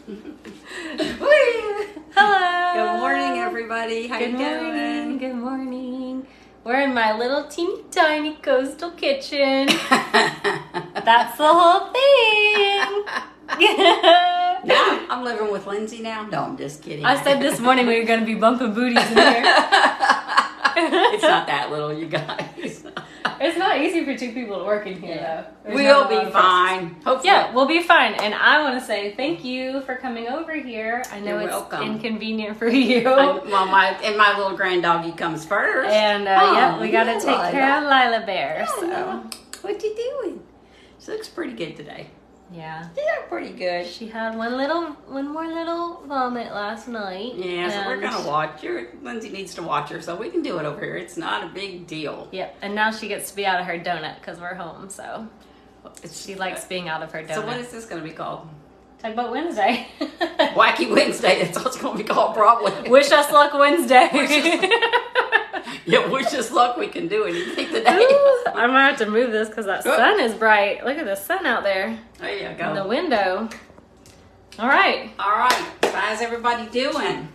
Hello. Good morning, everybody. How you doing? Good morning. We're in my little teeny tiny coastal kitchen. That's the whole thing. Now I'm living with Lindsay now. No, I'm just kidding. I said this morning we were going to be bumping booties in here. It's not that little, you guys. It's not easy for two people to work in here, though. We'll be fine. Hopefully. Yeah, we'll be fine. And I want to say thank you for coming over here. I know You're it's welcome. inconvenient for you. My little granddoggy comes first. And yeah, we got to take care of Lila Bear. Yeah, So what you doing? She looks pretty good today. yeah. She looked pretty good. She had one more little vomit last night. Yeah, so we're gonna watch her. Lindsay needs to watch her, so we can do it over here. It's not a big deal. Yep, and now she gets to be out of her donut because we're home, so she likes being out of her donut. So what is this gonna be called? Tugboat Wednesday. Wacky Wednesday. That's what it's gonna be called, probably. Wish us luck Wednesday. Yeah, wish us luck. We can do anything today. I might have to move this because that sun is bright. Look at the sun out there There you go. in the window. All right. All right. How's everybody doing?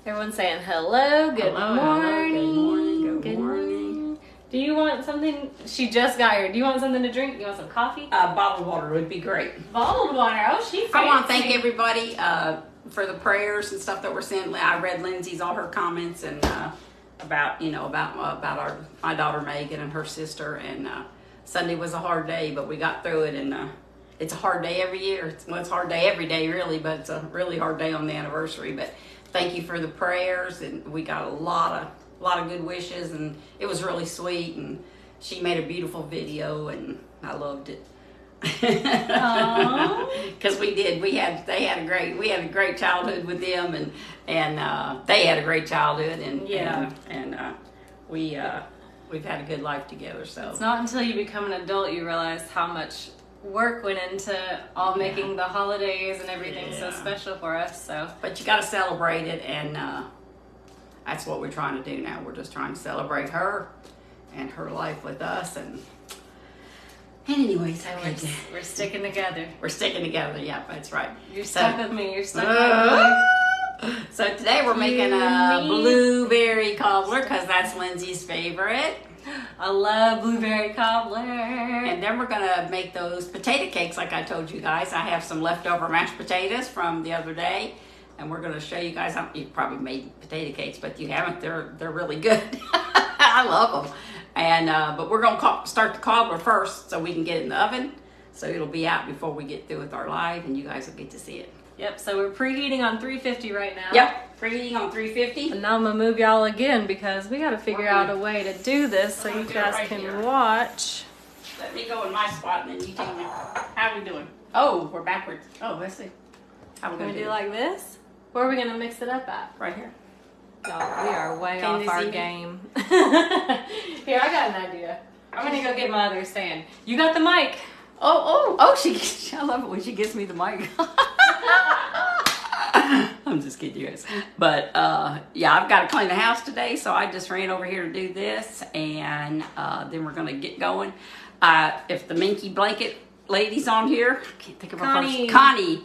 Everyone's saying hello. Good morning. Good morning. Do you want something? She just got here. Do you want something to drink? You want some coffee? Bottled water would be great. Bottled water. Oh, she fancy. I want to thank everybody for the prayers and stuff that were sent. I read Lindsay's all her comments and about my daughter Megan and her sister. And Sunday was a hard day, but we got through it. And it's a hard day every year. It's a hard day every day, really, but it's a really hard day on the anniversary. But thank you for the prayers, and we got a lot of good wishes, and it was really sweet. And she made a beautiful video, and I loved it. Because we had a great childhood with them, and they had a great childhood, and we've had a good life together. So it's not until you become an adult you realize how much work went into all making the holidays and everything so special for us. So, but you got to celebrate it, and that's what we're trying to do now. We're just trying to celebrate her and her life with us, and anyways, we're sticking together. We're sticking together. Yeah, that's right. You're stuck with me. You're stuck with me. So today we're making a blueberry cobbler because that's Lindsay's favorite. I love blueberry cobbler. And then we're gonna make those potato cakes like I told you guys. I have some leftover mashed potatoes from the other day, and we're gonna show you guys. You probably made potato cakes, but you haven't. They're really good. I love them. And but we're gonna start the cobbler first so we can get it in the oven. So it'll be out before we get through with our live, and you guys will get to see it. Yep, so we're preheating on 350 right now. Yep, preheating on 350. And now I'm going to move y'all again because we got to figure out a way to do this so you guys can watch. Let me go in my spot and then you tell me. How are we doing? Oh, we're backwards. Oh, let's see. How are we going to do it like this? Where are we going to mix it up at? Right here. Y'all, we are way off our game. Here, I got an idea. I'm going to go get my other stand. You got the mic. Oh, I love it when she gives me the mic. I'm just kidding, you guys. But yeah, I've got to clean the house today, so I just ran over here to do this, and then we're gonna get going. If the Minky Blanket lady's on here, I can't think of her first. Connie,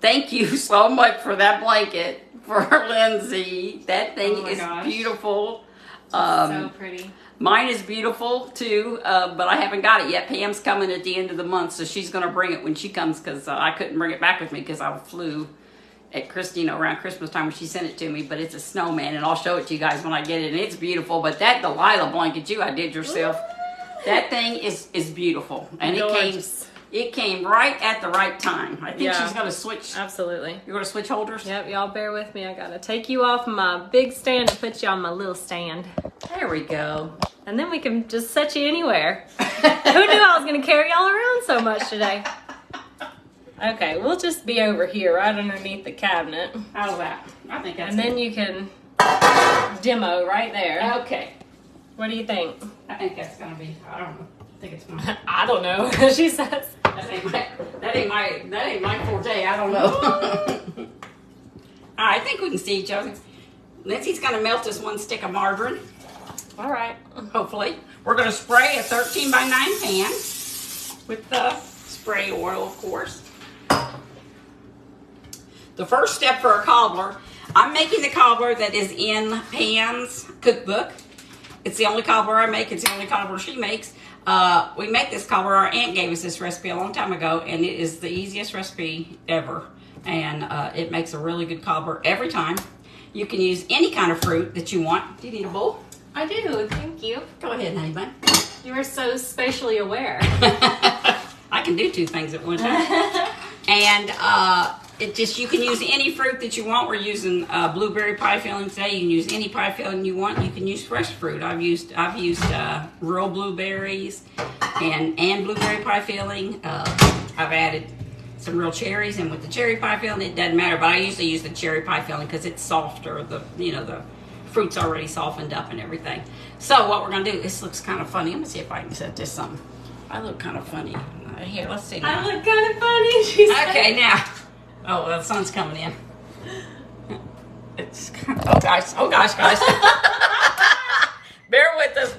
thank you so much for that blanket for Lindsay. That thing is beautiful. So pretty. Mine is beautiful too, but I haven't got it yet. Pam's coming at the end of the month, so she's going to bring it when she comes because I couldn't bring it back with me because I flew at around Christmas time when she sent it to me. But it's a snowman, and I'll show it to you guys when I get it, and it's beautiful. But that Delilah blanket I did yourself, that thing is beautiful, and it came right at the right time. I think she's going to switch. Absolutely. You're going to switch holders? Yep, y'all bear with me. I got to take you off my big stand and put you on my little stand. There we go. And then we can just set you anywhere. Who knew I was going to carry y'all around so much today? Okay, we'll just be over here right underneath the cabinet. How's that? I think that's And then you can demo right there. Okay. What do you think? I think that's going to be, I don't know. I think it's mine. I don't know. She says. That ain't my forte. I don't know. All right, I think we can see each other. Lindsay's going to melt us one stick of margarine. All right. Hopefully. We're going to spray a 13 by 9 pan with the spray oil, of course. the first step for a cobbler, I'm making the cobbler that is in Pam's cookbook. It's the only cobbler I make. It's the only cobbler she makes. We make this cobbler. Our aunt gave us this recipe a long time ago, and it is the easiest recipe ever. And it makes a really good cobbler every time. You can use any kind of fruit that you want. Do you need a bowl? I do, thank you. Go ahead, honey bun. You are so spatially aware. I can do two things at one time. And you can use any fruit that you want. We're using blueberry pie filling today. You can use any pie filling you want. You can use fresh fruit. I've used real blueberries and blueberry pie filling. I've added some real cherries, and with the cherry pie filling, it doesn't matter. But I usually use the cherry pie filling because it's softer. The fruit's already softened up and everything. So what we're gonna do? This looks kind of funny. I'm gonna see if I can set this something. I look kind of funny. Here, let's see now. I look kind of funny. She said. Okay, now. Oh, well, the sun's coming in. It's oh gosh, guys. Bear with us.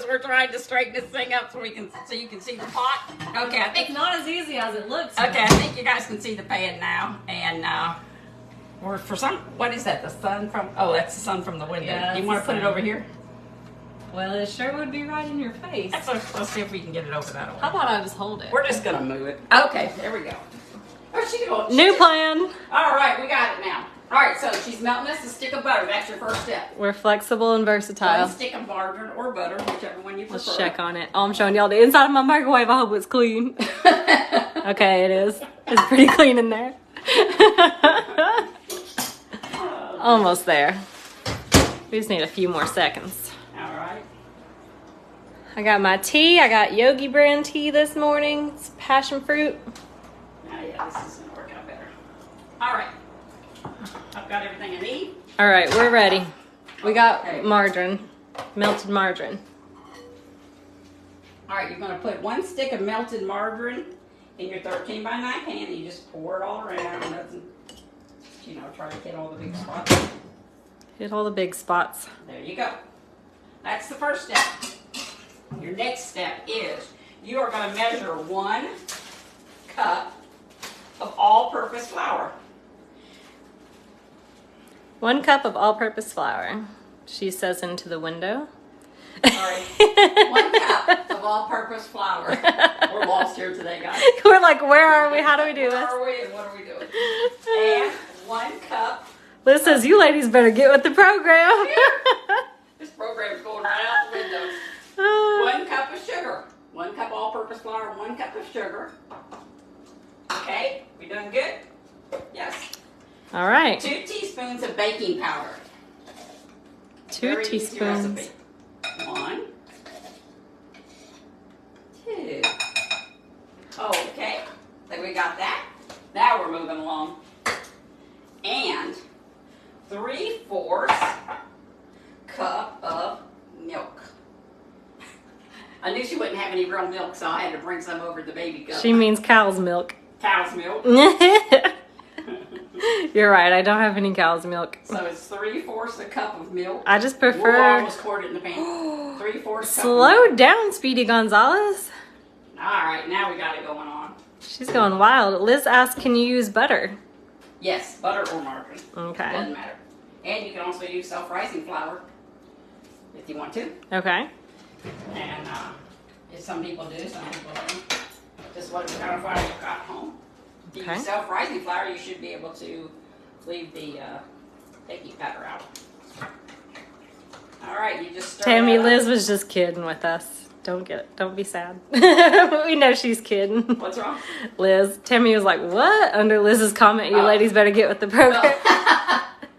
We're trying to straighten this thing up so you can see the pot. Okay, I think It's not as easy as it looks. okay, I think you guys can see the pan now, and we're for some. What is that? The sun from? Oh, that's the sun from the window. Yeah, You want to put it over here? Well, it sure would be right in your face. Let's see if we can get it over that way. How about I just hold it? We're just gonna move it. Okay, there we go. Oh, New plan. All right, we got it now. All right, so she's melting us a stick of butter. That's your first step. We're flexible and versatile. One stick of margarine or butter, whichever one you prefer. Let's check on it. Oh, I'm showing y'all the inside of my microwave. I hope it's clean. Okay, it is. It's pretty clean in there. Almost there. We just need a few more seconds. All right. I got my tea. I got Yogi brand tea this morning. It's passion fruit. Now, yeah, this is gonna work out better. All right. I've got everything I need. All right, we're ready. We got Okay. margarine, melted margarine. All right, you're gonna put one stick of melted margarine in your 13 by 9 pan, and you just pour it all around. Nothing, try to hit all the big spots. Hit all the big spots. There you go. That's the first step. Your next step is you are going to measure 1 cup of all-purpose flour. 1 cup of all-purpose flour. She says into the window. Sorry. 1 cup of all-purpose flour. We're lost here today, guys. We're like, where are we? How do we do Where this? are we and what are we doing? And 1 cup. Liz says, you ladies better get with the program. This program's going right out the window. 1 cup of sugar. 1 cup all-purpose flour, 1 cup of sugar. Okay, we doing good? Yes. All right. 2 teaspoons of baking powder. 2 Very easy teaspoons. recipe. 1, 2. Okay, so we got that. Now we're moving along. And 3/4 cup of milk. I knew she wouldn't have any real milk, so I had to bring some over to the baby cup. She means cow's milk. Cow's milk. You're right. I don't have any cow's milk. So it's 3/4 a cup of milk. I just Whoa, prefer. I almost poured it in the pan. 3/4 cup. Slow of milk. down, Speedy Gonzalez. All right, now we got it going on. She's going wild. Liz asked, can you use butter? Yes, butter or margarine. Okay. Doesn't matter. And you can also use self-rising flour if you want to. Okay. And some people do, some people don't. Just what kind of flour you've got home. If you Okay. use self-rising flour, you should be able to leave the baking powder out. All right, you just stir Tammy, that up. Liz was just kidding with us. Don't be sad. We know she's kidding. What's wrong? Liz. Tammy was like, what? Under Liz's comment, you ladies better get with the program.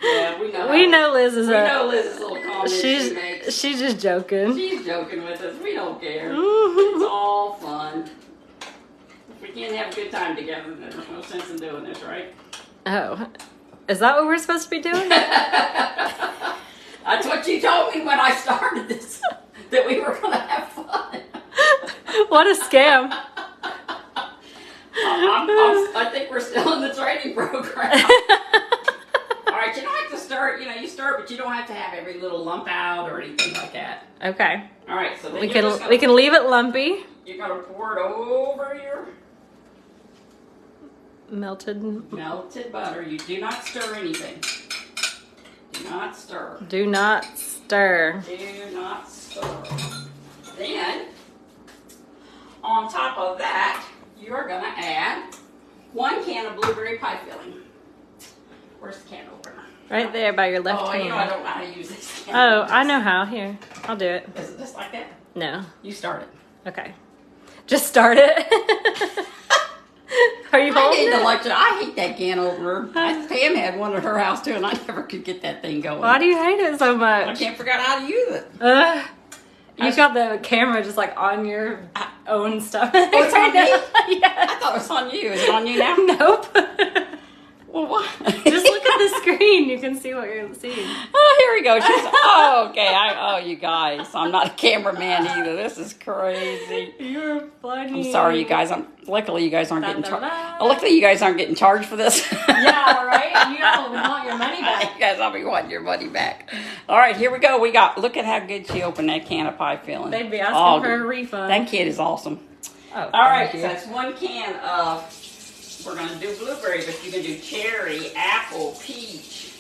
Yeah, we know. We know Liz is We know Liz's little comments she makes. she's just joking. She's joking with us. We don't care. It's all fun. If we can't have a good time together, then there's no sense in doing this, right? Oh. Is that what we're supposed to be doing? That's what you told me when I started this, that we were going to have fun. What a scam. I think we're still in the training program. All right, you don't have to stir it. You stir it, but you don't have to have every little lump out or anything like that. Okay. All right, so then We can leave it lumpy. You're going to pour it over your... Melted butter. You do not stir anything. Do not stir. Do not stir. Do not stir. Then, on top of that, you're going to add 1 can of blueberry pie filling. Where's the can opener? Right there by your left hand. You know I don't know how to use this can. Oh, I know how. Here, I'll do it. Is it just like that? No. You start it. Okay. Just start it. Are you holding it? I hate that can opener. Pam had one at her house too, and I never could get that thing going. Why do you hate it so much? I can't figure out how to use it. You got the camera just like on your own stuff. Oh, it's on me? Yeah. I thought it was on you. Is it on you now? Nope. Well, what? Just look at the screen. You can see what you're seeing. Oh, here we go. Okay. You guys. I'm not a cameraman either. This is crazy. You're funny. I'm sorry, you guys. Luckily, you guys aren't getting charged. Luckily, you guys aren't getting charged for this. Yeah, right? You all want your money back. You guys all be wanting your money back. All right, here we go. Look at how good she opened that can of pie filling. They'd be asking for a refund. That kid is awesome. Oh, all right, so that's 1 can of... We're going to do blueberry, but you can do cherry, apple, peach.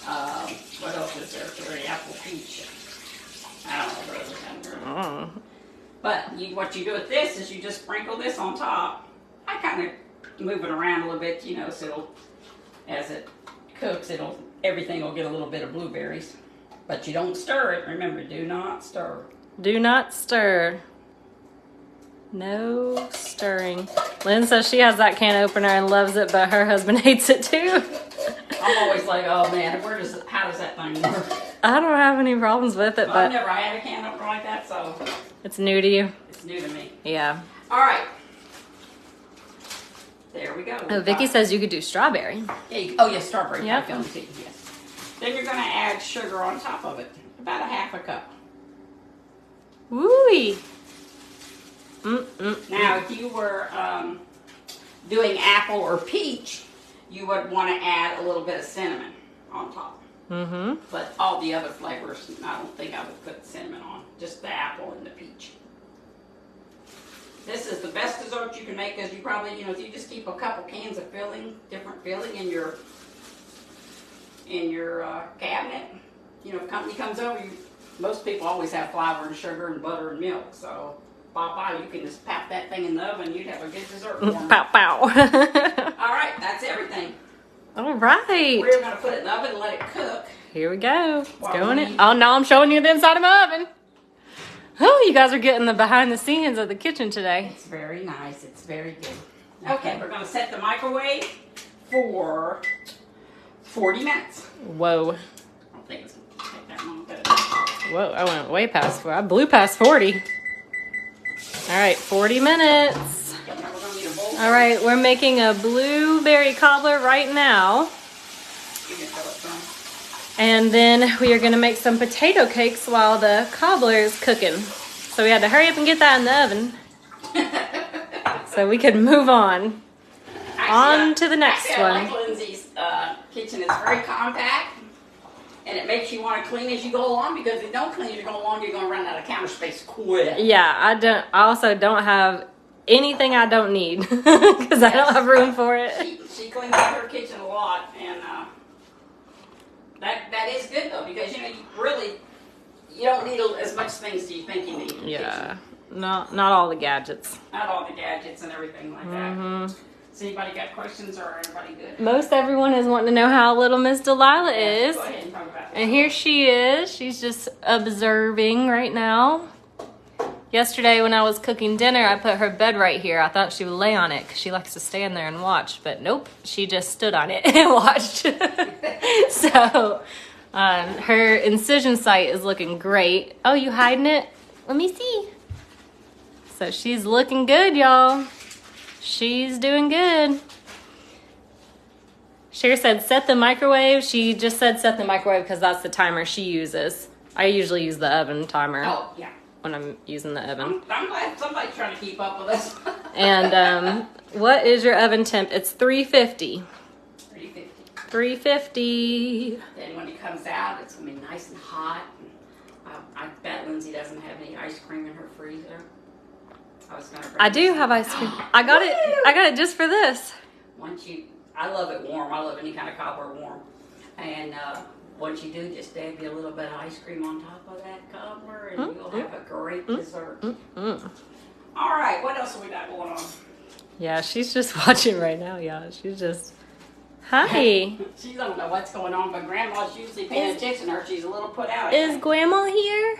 What else is there? Cherry, apple, peach. I don't know what else. But what you do with this is you just sprinkle this on top. I kind of move it around a little bit, so as it cooks, everything will get a little bit of blueberries. But you don't stir it. Remember, do not stir. Do not stir. No stirring. Lynn says she has that can opener and loves it, but her husband hates it too. I'm always like, oh man, how does that thing work? I don't have any problems with it, but I've never had a can opener like that, so it's new to you. It's new to me. Yeah. All right. There we go. Oh, Vicky says you could do strawberry. Yeah, strawberry. Yep. Yes. Then you're going to add sugar on top of it, about a half a cup. Woo-wee. Now, if you were doing apple or peach, you would want to add a little bit of cinnamon on top. Mm-hmm. But all the other flavors, I don't think I would put cinnamon on. Just the apple and the peach. This is the best dessert you can make because you probably, if you just keep a couple cans of different filling in your cabinet, if company comes over, most people always have flour and sugar and butter and milk, so you can just pop that thing in the oven, you'd have a good dessert for them. Pow, pow. All right, that's everything. All right. We're going to put it in the oven and let it cook. Here we go. It's going in. Oh, now I'm showing you the inside of my oven. Oh, you guys are getting the behind the scenes of the kitchen today. It's very nice. It's very good. Okay, we're going to set the microwave for 40 minutes. Whoa. I don't think it's going to take that long. Whoa, I went way past 40. I blew past 40. All right, 40 minutes. All right, we're making a blueberry cobbler right now. And then we are going to make some potato cakes while the cobbler is cooking. So we had to hurry up and get that in the oven. So we could move on. On to the next one. I like Lindsay's kitchen. It's very compact. And it makes you want to clean as you go along, because if you don't clean as you go along, you're going to run out of counter space quick. Yeah, I also don't have anything I don't need because I don't have room for it. She cleans out her kitchen a lot, and that is good though, because you don't need as much things as you think you need. Yeah, not all the gadgets. Not all the gadgets and everything like that. Has anybody got questions, or everybody good? Most everyone is wanting to know how little Miss Delilah is. Go ahead and talk about that. And here she is. She's just observing right now. Yesterday when I was cooking dinner, I put her bed right here. I thought she would lay on it because she likes to stand there and watch. But nope, she just stood on it and watched. So her incision site is looking great. Oh, you hiding it? Let me see. So she's looking good, y'all. She's doing good. Cher said set the microwave. She just said set the microwave because that's the timer she uses. I usually use the oven timer. Oh, yeah. When I'm using the oven. I'm glad somebody's trying to keep up with us. And what is your oven temp? It's 350. 350. 350. Then when it comes out, it's going to be nice and hot. I bet Lindsay doesn't have any ice cream in her freezer. I do have ice cream. I got it just for this. I love it warm. I love any kind of cobbler warm. And once you do, just dab you a little bit of ice cream on top of that cobbler, and you'll have a great dessert. All right, what else have we got going on? Yeah, she's just watching right now, y'all. She's just, hi. She don't know what's going on, but Grandma's usually paying attention to her. She's a little put out. Is Grandma here?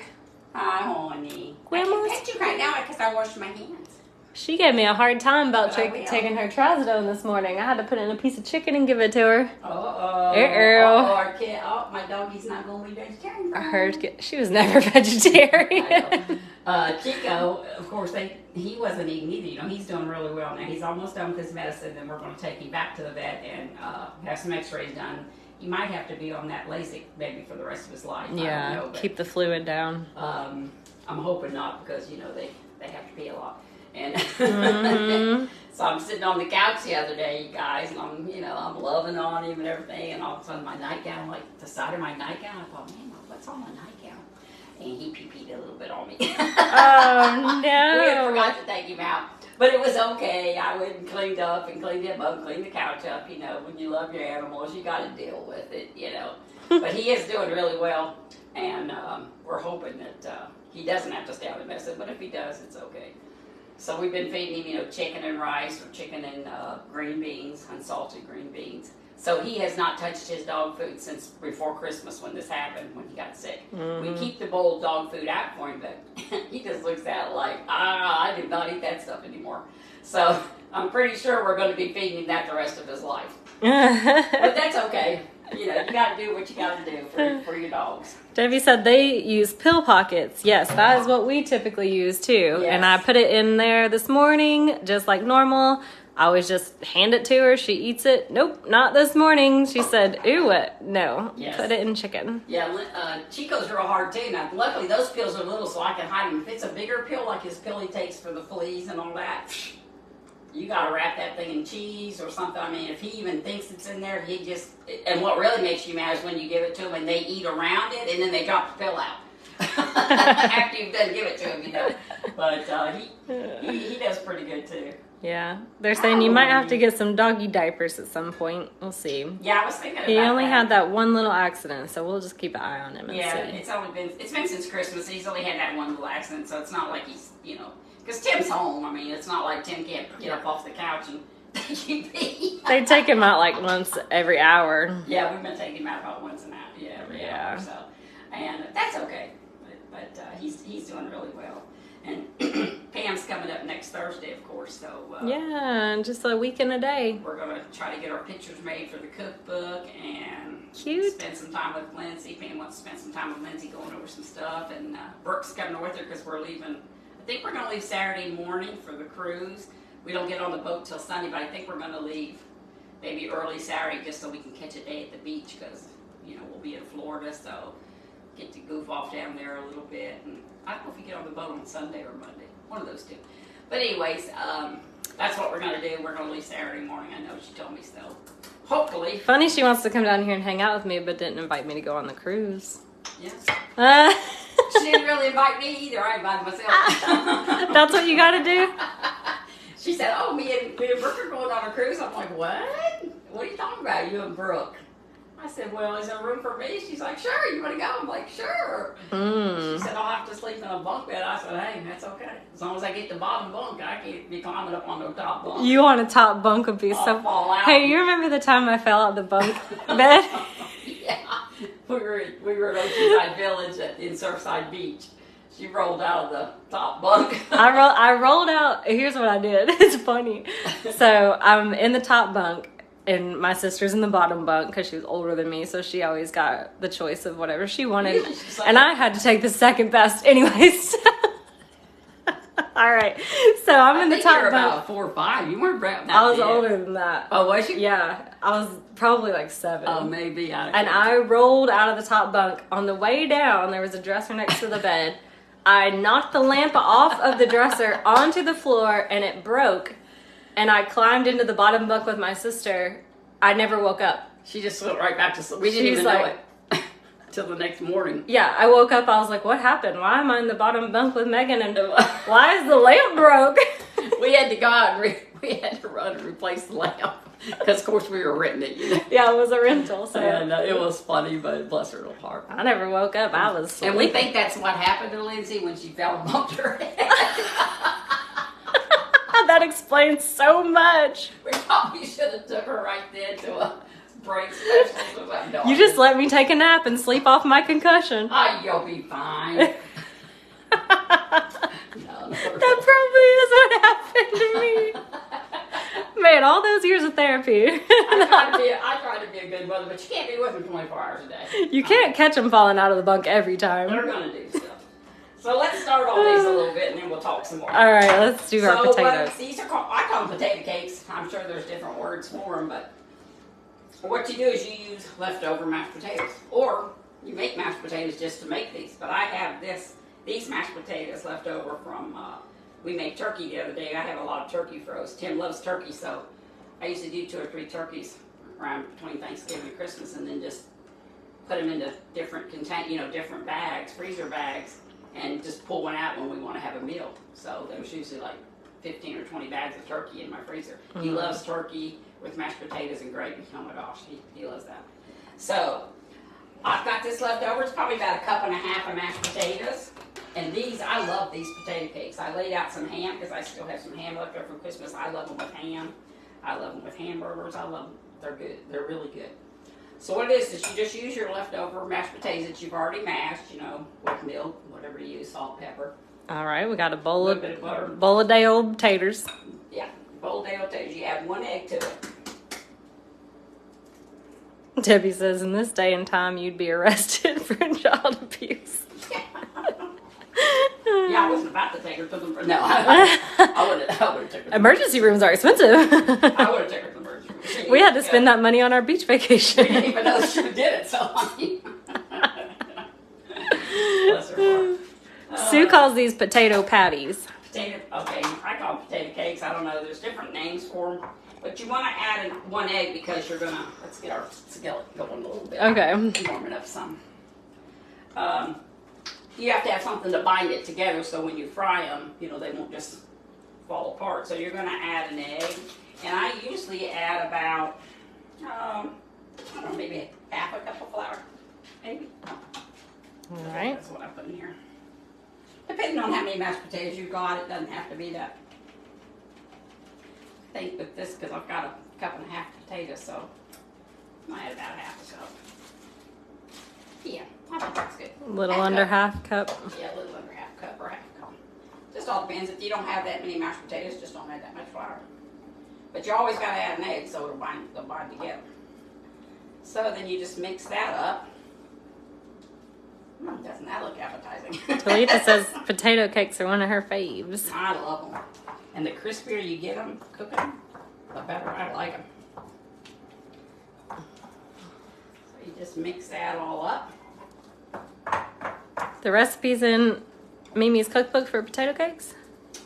Hi, honey. Grandma's I can pet you right now because I washed my hands. She gave me a hard time about taking her trazodone this morning. I had to put in a piece of chicken and give it to her. Our kid. Oh, my doggy's not going to be vegetarian. She was never vegetarian. Chico, of course, he wasn't eating either. You know, he's doing really well now. He's almost done with his medicine, and we're going to take him back to the vet and have some x-rays done. He might have to be on that LASIK maybe for the rest of his life. Yeah, I don't know, but, keep the fluid down. I'm hoping not, because, you know, they have to pee a lot. And so I'm sitting on the couch the other day, you guys, and I'm loving on him and everything, and all of a sudden my nightgown, like the side of my nightgown, I thought, man, what's on my nightgown? And he pee-peed a little bit on me. Oh, no. We had forgot to take him out. But it was okay. I went and cleaned up and cleaned him up, cleaned the couch up. You know, when you love your animals, you got to deal with it, you know. But he is doing really well, and we're hoping that he doesn't have to stay on the medicine, but if he does, it's okay. So we've been feeding him, you know, chicken and rice or chicken and green beans, unsalted green beans. So he has not touched his dog food since before Christmas when this happened, when he got sick. We keep the bowl of dog food out for him, but he just looks at it like, I do not eat that stuff anymore. So I'm pretty sure we're going to be feeding him that the rest of his life. But that's okay. You know, you got to do what you got to do for your dogs. Debbie said they use pill pockets. Yes, that is what we typically use too. Yes. And I put it in there this morning, just like normal. I always just hand it to her. She eats it. Nope, not this morning. She said, ooh, what? No, Yes. Put it in chicken. Yeah, Chico's real hard too. Now, luckily those pills are little so I can hide them. If it's a bigger pill, like his pill he takes for the fleas and all that, you got to wrap that thing in cheese or something. I mean, if he even thinks it's in there, and what really makes you mad is when you give it to him and they eat around it and then they drop the pill out. After you've done give it to him, you know. But he does pretty good too. Yeah, they're saying you might have to get some doggy diapers at some point. We'll see. Yeah, I was thinking about that. He only had that one little accident, so we'll just keep an eye on him and see. It's been since Christmas. He's only had that one little accident, so it's not like he's, you know, because Tim's home. I mean, it's not like Tim can't get up off the couch and They take him out like once every hour. Yeah, we've been taking him out about once an hour. Yeah, every hour. So, and that's okay. But he's doing really well. And Pam's coming up next Thursday, of course. So yeah, just a week and a day. We're gonna try to get our pictures made for the cookbook and spend some time with Lindsay. Pam wants to spend some time with Lindsay, going over some stuff, and Brooke's coming with her because we're leaving. I think we're gonna leave Saturday morning for the cruise. We don't get on the boat till Sunday, but I think we're gonna leave maybe early Saturday just so we can catch a day at the beach because you know we'll be in Florida, so get to goof off down there a little bit. And I don't know if we get on the boat on Sunday or Monday, one of those two. But anyways, that's what we're going to do. We're going to leave Saturday morning. I know she told me so. Hopefully. Funny she wants to come down here and hang out with me, but didn't invite me to go on the cruise. Yes. She didn't really invite me either. I invited myself. That's what you got to do? She said, oh, me and Brooke are going on a cruise. I'm like, what? What are you talking about, you and Brooke? I said, well, is there room for me? She's like, sure, you want to go? I'm like, sure. She said, I'll have to sleep in a bunk bed. I said, hey, that's okay. As long as I get the bottom bunk, I can't be climbing up on the top bunk. You on a top bunk would be I'll fall out. Hey, you remember the time I fell out the bunk bed? Yeah. We were at Oceanside Village in Surfside Beach. She rolled out of the top bunk. I rolled out. Here's what I did. It's funny. So I'm in the top bunk. And my sister's in the bottom bunk because she was older than me, so she always got the choice of whatever she wanted. And I had to take the second best anyways. All right. So I'm in the top you were bunk. about 4 or 5. You weren't that I was big. older than that. Oh, was you? Yeah. I was probably like 7. Oh, maybe. And I rolled out of the top bunk. On the way down, there was a dresser next to the bed. I knocked the lamp off of the dresser onto the floor, and it broke. And I climbed into the bottom bunk with my sister. I never woke up. She just went right back to sleep. We didn't even know it till the next morning. Yeah, I woke up. I was like, what happened? Why am I in the bottom bunk with Megan? And why is the lamp broke? We had to go out and we had to run and replace the lamp because, of course, we were renting it. You know? Yeah, it was a rental, so. And it was funny, but bless her little heart. I never woke up. I was sleeping. And we think that's what happened to Lindsay when she fell and bumped her head. That explains so much. We probably should have took her right then to a break specialist. No, You just let me take a nap and sleep off my concussion. Oh, you'll be fine. That probably is what happened to me. Man, all those years of therapy. I try to be a good mother, but you can't be with them 24 hours a day. You can't catch them falling out of the bunk every time. They're going to do stuff. So let's start on these a little bit, and then we'll talk some more. All right, let's do our potatoes. These are called, I call them potato cakes. I'm sure there's different words for them, but what you do is you use leftover mashed potatoes, or you make mashed potatoes just to make these. But I have these mashed potatoes left over from, we made turkey the other day. I have a lot of turkey froze. Tim loves turkey, so I used to do 2 or 3 turkeys around between Thanksgiving and Christmas, and then just put them into different different bags, freezer bags, and just pull one out when we want to have a meal. So there was usually like 15 or 20 bags of turkey in my freezer. Mm-hmm. He loves turkey with mashed potatoes and gravy. Oh my gosh, he loves that. So I've got this left over. It's probably about 1.5 cups of mashed potatoes. And these, I love these potato cakes. I laid out some ham because I still have some ham left over from Christmas. I love them with ham. I love them with hamburgers. I love them. They're good. They're really good. So what it is you just use your leftover mashed potatoes that you've already mashed, with milk, whatever you use, salt, pepper. All right, we got a bowl bit of butter. Bowl of day old taters. Yeah, bowl of day old taters. You add 1 egg to it. Debbie says, in this day and time, you'd be arrested for child abuse. Yeah, I wasn't about to take her to the... No, I would have taken her. Emergency rooms are expensive. I would have taken her to the emergency room. We had to spend that money on our beach vacation. We didn't even know she did it, so bless her heart. Sue calls these potato patties. Okay, I call them potato cakes. I don't know. There's different names for them. But you want to add 1 egg because you're going to... Let's get our skillet going a little bit. Okay. Warm it up some. You have to have something to bind it together so when you fry them, they won't just fall apart. So you're going to add an egg. And I usually add about, I don't know, maybe 1/2 cup of flour. Maybe. All right. That's what I put in here. Depending on how many mashed potatoes you've got, it doesn't have to be that. I think with this, because I've got 1.5 cups of potatoes, so I add about 1/2 cup. Yeah, I think that's good. A little under 1/2 cup. Yeah, a little under 1/2 cup or 1/2 cup. Just all depends. If you don't have that many mashed potatoes, just don't add that much flour. But you always got to add an egg so they'll bind together. So then you just mix that up. Doesn't that look appetizing? Talita says potato cakes are one of her faves. I love them. And the crispier you get them cooking, the better I like them. So you just mix that all up. The recipe's in Mimi's cookbook for potato cakes?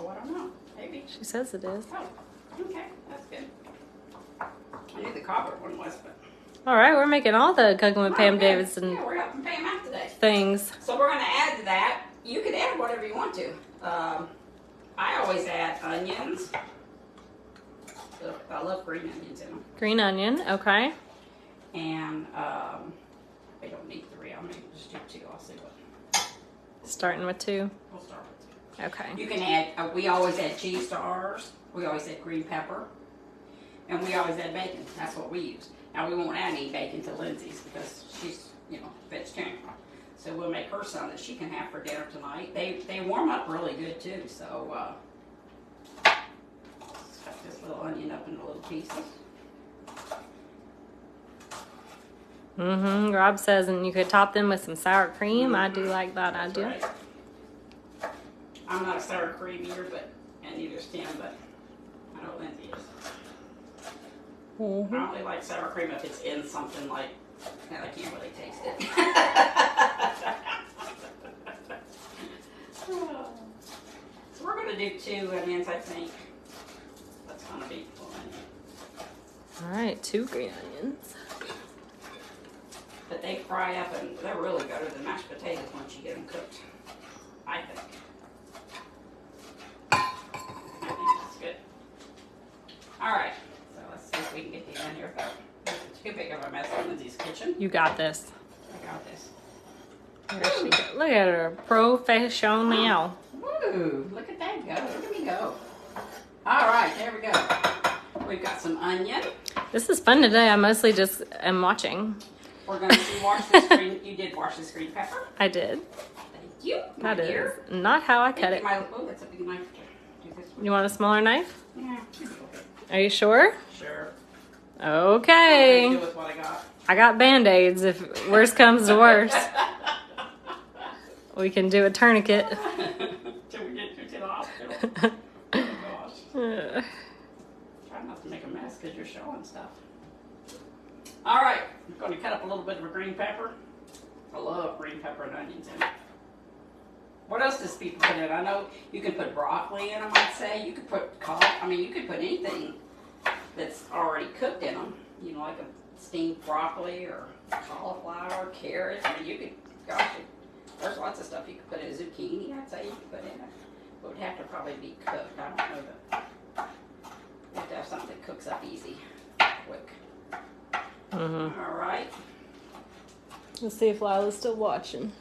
Oh, I don't know. Maybe. She says it is. Oh, okay. That's good. I knew the Cobbler one was, but... All right, we're making all the Cooking with Pam Davidson we're helping Pam out today. things. So we're going to add to that. You can add whatever you want to. I always add onions. I love green onions in them. Green onion, okay. And we don't need 3. I'll maybe just do 2. I'll see what. Starting with 2. We'll start with 2. Okay. You can add, we always add cheese to ours. We always add green pepper. And we always add bacon. That's what we use. Now, we won't add any bacon to Lindsay's because she's, vegetarian. So we'll make her some that she can have for dinner tonight. They warm up really good, too. So, let's cut this little onion up into little pieces. Mm-hmm. Rob says, and you could top them with some sour cream. I do like that idea. Right. I'm not a sour cream eater, and neither is Tim, but I know Lindsay is. Mm-hmm. I only like sour cream if it's in something like, and I can't really taste it. So we're going to do 2 onions, I think. That's going to be plenty. All right, 2 green onions. But they fry up and they're really better than mashed potatoes once you get them cooked, I think. I think that's good. too big of a mess in Lindsay's kitchen. You got this. I got this. There she goes. Look at her. Professional. Woo! Look at that go. Look at me go. All right, there we go. We've got some onion. This is fun today. I mostly just am watching. We're going to wash this green. You did wash this green pepper. I did. Thank you. That is not how I cut it. Oh, that's a big knife to do this one. You want a smaller knife? Yeah. Are you sure? Sure. Okay. Do with what I got. I got Band-Aids if worse comes to worse. We can do a tourniquet. Till we get to the hospital. Oh, gosh. Try not to make a mess because you're showing stuff. All right, I'm going to cut up a little bit of a green pepper. I love green pepper and onions in it. What else does people put in? I know you can put broccoli in them, I'd say. You could put you could put anything that's already cooked in them. You know, like a steamed broccoli or cauliflower, carrots. I mean, you could, gosh, there's lots of stuff you could put in. Zucchini, I'd say you could put in it. But it would have to probably be cooked. I don't know that. You have to have something that cooks up easy, quick. All right. Let's see if Lila's still watching.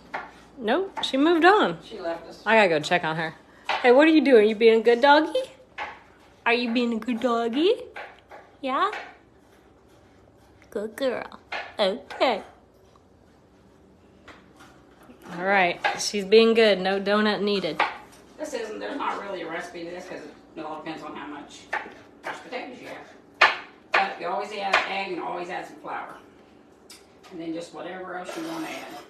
Nope, she moved on. She left us. I gotta go check on her. Hey, what are you doing? You being a good doggy? Are you being a good doggy? Yeah? Good girl. Okay. All right, she's being good. No donut needed. There's not really a recipe to this because it all depends on how much mashed potatoes you have. But you always add egg and always add some flour. And then just whatever else you want to add.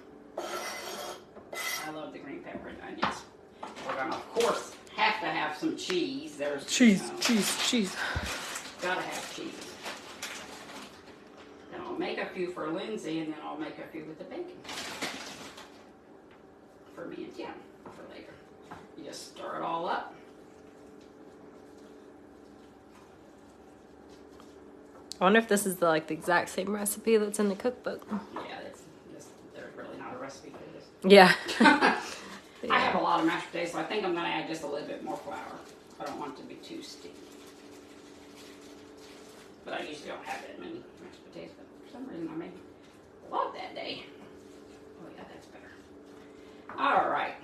I love the green pepper and onions. We're going to, of course, have to have some cheese. There's Cheese. Gotta have cheese. Then I'll make a few for Lindsay and then I'll make a few with the bacon. For me and Tim for later. You just stir it all up. I wonder if this is the exact same recipe that's in the cookbook. Yeah, there's really not a recipe for this. Yeah. I have a lot of mashed potatoes, so I think I'm going to add just a little bit more flour. I don't want it to be too sticky. But I usually don't have that many mashed potatoes, but for some reason I made a lot that day. Oh yeah, that's better. All right.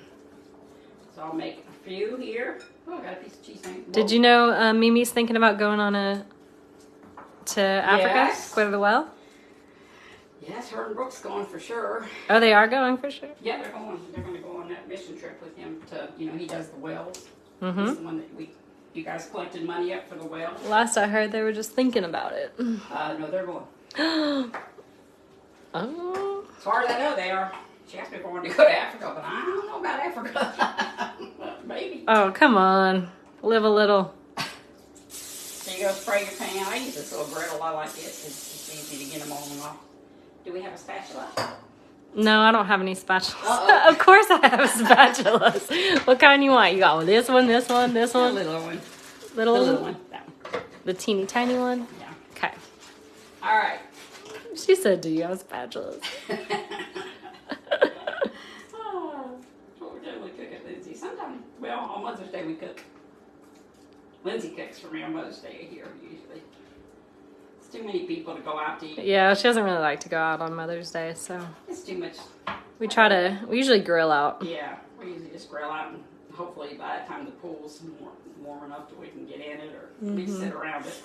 So I'll make a few here. Oh, I got a piece of cheese. Did you know Mimi's thinking about going on to Africa? Yes. Go to the well? Yes, her and Brooke's going for sure. Oh, they are going for sure? Yeah, they're going to go on that mission trip with him to, he does the wells. Mm-hmm. He's the one that you guys collected money up for the well. Last I heard, they were just thinking about it. No, they're going. Oh. As far as I know, they are. She asked me if I wanted to go to Africa, but I don't know about Africa. Maybe. Oh, come on. Live a little. There you go, spray your pan. I use this little griddle. I like it. It's easy to get them on and off. Do we have a spatula? No, I don't have any spatulas. Of course I have spatulas. What kind you want? You got this one, this one, this one? The little one. The little one. That one. The teeny tiny one? Yeah. Okay. All right. She said, do you have spatulas? What we generally cook at Lindsay. Sometimes, well, on Mother's Day we cook. Lindsay cooks for me on Mother's Day here, usually. It's too many people to go out to eat. Yeah, she doesn't really like to go out on Mother's Day, so. It's too much. We usually grill out. Yeah, we usually just grill out and hopefully by the time the pool's warm enough that we can get in it or at least sit around it.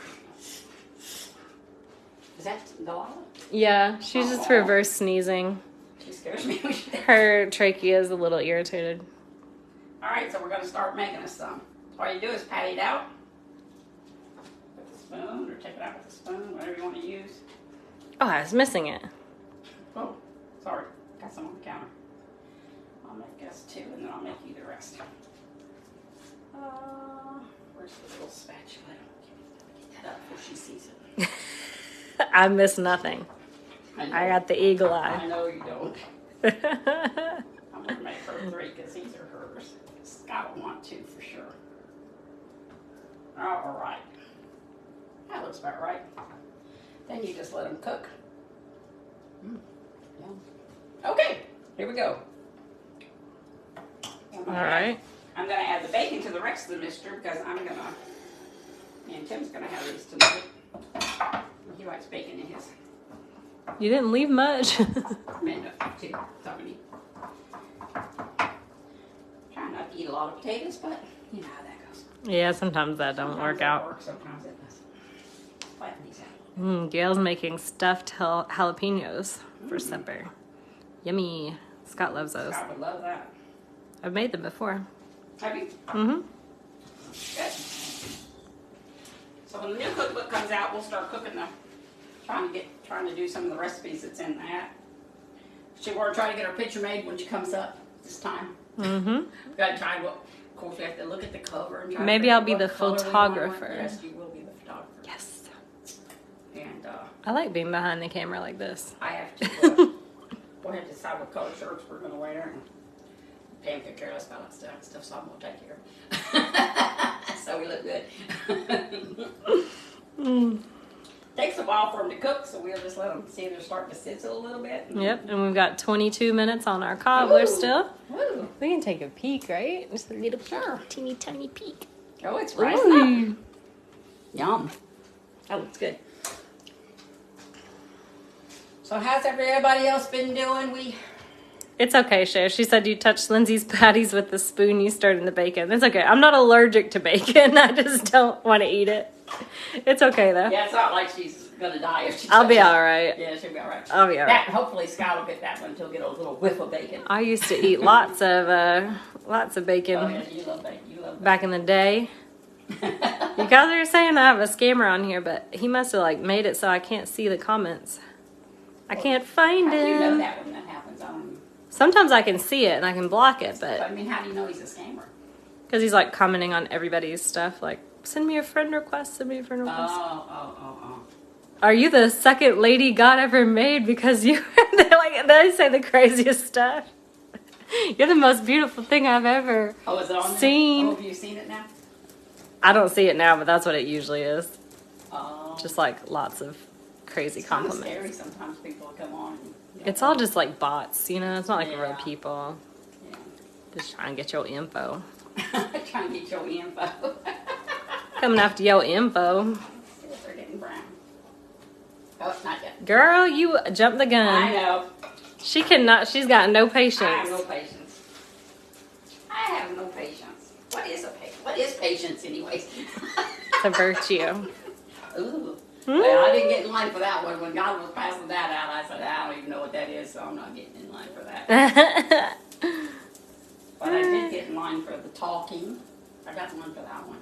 Is that Delilah? Yeah, she's just reverse sneezing. She scares me. Her trachea is a little irritated. All right, so we're going to start making us some. All you do is pat it out with a spoon or take it out with a spoon, whatever you want to use. Oh, I was missing it. Oh, sorry. Got some on the counter. I'll make us two and then I'll make you the rest. Where's the little spatula? Get that up before she sees it. I miss nothing. I got the eagle eye. I know you don't. I'm going to make her three because these are hers. Scott will want two for sure. All right. That looks about right. Then you just let them cook. Yeah. Okay, here we go. All right. I'm going to add the bacon to the rest of the mixture because me and Tim's going to have these tonight. He likes bacon in his. You didn't leave much. I mean, no, too. So many. Trying not to eat a lot of potatoes, but you know how that goes. Yeah, sometimes that don't Sometimes work it out. works, sometimes it doesn't. Flatten these out. Gail's making stuffed jalapenos for supper. Yummy. Scott loves those. I would love that. I've made them before. Have you? Mm-hmm. Good. So when the new cookbook comes out, we'll start cooking them. Trying to do some of the recipes that's in that. We're trying to get our picture made when she comes up this time. Mm-hmm. We've got to try of course, we have to look at the cover and try Maybe to I'll be what the color we want. photographer. Yes, you will be the photographer. Yes. And I like being behind the camera like this. I have to we'll have to decide what color shirts we're going to wear. And Pam could care less about that stuff, so I'm going to take care of it. So we look good. Takes a while for them to cook, so we'll just let them see they're starting to sizzle a little bit. Yep, and we've got 22 minutes on our cobbler Ooh. still. Ooh. We can take a peek, right? Just a little teeny tiny peek. Oh, it's rising up. Yum. That looks good. So how's everybody else been doing? It's okay, Cher. She said you touched Lindsay's patties with the spoon you stirred in the bacon. It's okay. I'm not allergic to bacon. I just don't want to eat it. It's okay, though. Yeah, it's not like she's going to die if she I'll be touches it. all right. Yeah, she'll be all right. I'll be all right. Hopefully Scott will get that one. She'll get a little whiff of bacon. I used to eat lots of bacon Oh, yeah, you love bacon. You love bacon. back in the day. You guys are saying I have a scammer on here, but he must have like made it so I can't see the comments. I can't find How do him. you know that when that happens? I don't know. Sometimes I can see it and I can block it, But I but mean, how do you know he's a scammer? because he's like commenting on everybody's stuff, like send me a friend request, send me a friend request. Oh. Are you the second lady God ever made? Because you, they say the craziest stuff. You're the most beautiful thing I've ever Oh, is it on there? seen. Oh, have you seen it now? I don't see it now, but that's what it usually is. Oh. Just like lots of crazy It's kind of compliments. scary sometimes people will come on. And, It's all just like bots, you know? It's not like real Yeah. people. Yeah. Just trying to get your info. Trying to get your info. Coming after your info. See if they're getting brown. Oh, not yet. Girl, you jumped the I gun. know. She cannot, she's got no I patience. have no patience. I have no patience. What is patience, anyways? It's a virtue. Ooh. Well, I didn't get in line for that one. When God was passing that out, I said, I don't even know what that is, so I'm not getting in line for that. But I did get in line for the talking. I got in line for that one.